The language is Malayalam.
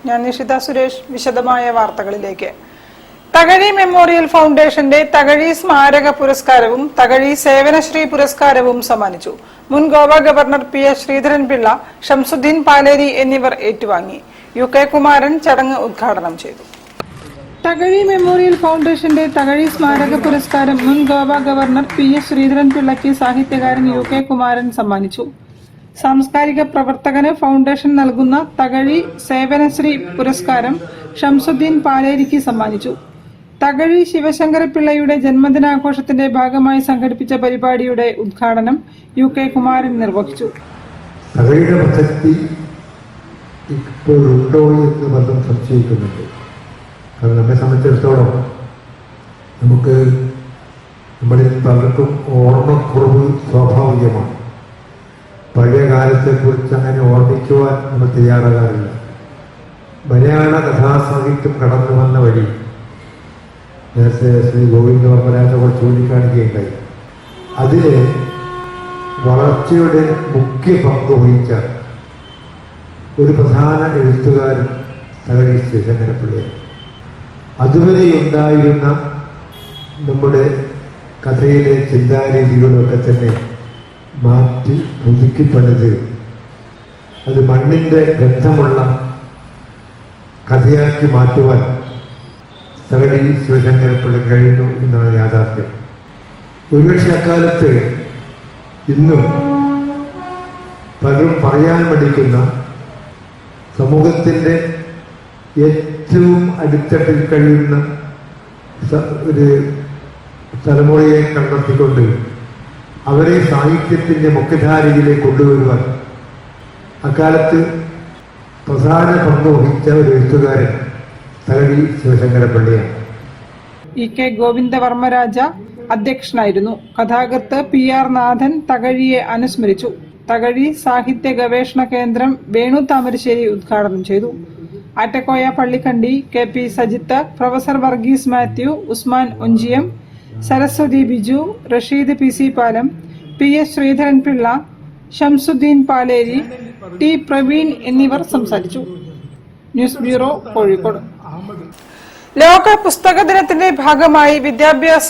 ഞാൻ നിഷിത സുരേഷ്. വിശദമായ വാർത്തകളിലേക്ക്. തകഴി മെമ്മോറിയൽ ഫൗണ്ടേഷന്റെ തകഴി സ്മാരക പുരസ്കാരവും തകഴി സേവനശ്രീ പുരസ്കാരവും സമ്മാനിച്ചു. മുൻ ഗോവ ഗവർണർ PS ശ്രീധരൻപിള്ള, ഷംസുദ്ദീൻ പാലേരി എന്നിവർ ഏറ്റുവാങ്ങി. UK കുമാരൻ ചടങ്ങ് ഉദ്ഘാടനം ചെയ്തു. തകഴി മെമ്മോറിയൽ ഫൗണ്ടേഷന്റെ തകഴി സ്മാരക പുരസ്കാരം മുൻ ഗോവ ഗവർണർ PS ശ്രീധരൻപിള്ളയ്ക്ക് സാഹിത്യകാരൻ UK കുമാരൻ സമ്മാനിച്ചു. സാംസ്കാരിക പ്രവർത്തകന് ഫൗണ്ടേഷൻ നൽകുന്ന തകഴി സേവനശ്രീ പുരസ്കാരം ഷംസുദ്ദീൻ പാലേരിക്ക് സമ്മാനിച്ചു. തകഴി ശിവശങ്കരപിള്ളയുടെ ജന്മദിനാഘോഷത്തിന്റെ ഭാഗമായി സംഘടിപ്പിച്ച പരിപാടിയുടെ ഉദ്ഘാടനം UK കുമാരൻ നിർവഹിച്ചു. തകഴിയുടെ പ്രസക്തി ഇപ്പോഴുണ്ടോ എന്ന് പലരും സംശയിക്കുന്നുണ്ട്. അത് നമ്മെ സംബന്ധിച്ചിടത്തോളം നമുക്ക് നമ്മളിൽ പലർക്കും ഓർമ്മക്കുറവ് സ്വാഭാവികമാണ്. പഴയ കാലത്തെക്കുറിച്ച് അങ്ങനെ ഓർമ്മിക്കുവാൻ നമ്മൾ തയ്യാറാകാറില്ല. മലയാള കഥാസാഹിത്യം കടന്നു വന്ന വഴി നേരത്തെ ശ്രീ ഗോവിന്ദവർമ്മരാജോട് ചൂണ്ടിക്കാണിക്കുകയുണ്ടായി. അതിലെ വളർച്ചയുടെ മുഖ്യ പങ്ക് വഹിച്ച ഒരു പ്രധാന എഴുത്തുകാരൻ തകഴി ശിവശങ്കരപിള്ളയാണ്. അതുവരെ ഉണ്ടായിരുന്ന നമ്മുടെ കഥയിലെ ചിന്താരീതികളൊക്കെ തന്നെ മാറ്റി പുതുക്കിപ്പണിത് അത് മണ്ണിൻ്റെ ഗന്ധമുള്ള കഥയാക്കി മാറ്റുവാൻ തകഴി ശിവശങ്കരപിള്ള കഴിഞ്ഞു എന്നാണ് യാഥാർത്ഥ്യം. ഒരുപക്ഷെ അക്കാലത്ത് ഇന്നും പലരും പറയാൻ മടിക്കുന്ന സമൂഹത്തിൻ്റെ ഏറ്റവും അടിത്തട്ടിൽ കഴിയുന്ന ഒരു തലമുറയെ കണ്ടെത്തിക്കൊണ്ട് അവരെ സാഹിത്യത്തിൻ്റെ മുഖ്യധാരയിലേക്ക് കൊണ്ടുവരുവാൻ അക്കാലത്ത് പ്രധാന പങ്ക് വഹിച്ച ഒരു എഴുത്തുകാരൻ തകഴി ശിവശങ്കരപിള്ളയാണ്. EK ഗോവിന്ദവർമ്മരാജ അധ്യക്ഷനായിരുന്നു. കഥാകൃത്ത് PR നാഥൻ തകഴിയെ അനുസ്മരിച്ചു. തകഴി സാഹിത്യ ഗവേഷണ കേന്ദ്രം വേണു താമരശ്ശേരി ഉദ്ഘാടനം ചെയ്തു. Attakoya Pallikkandi, KP Sajith, professor Varghese Mathew, Usman Onchiyam, Saraswathi Biju, Rasheed PC Palam, PS Sreedharan Pillai, Shamsuddin Paleri, T Praveen എന്നിവർ സംസാരിച്ചു. News bureau, Kozhikode. ലോക പുസ്തക ദിനത്തിന്റെ ഭാഗമായി വിദ്യാഭ്യാസ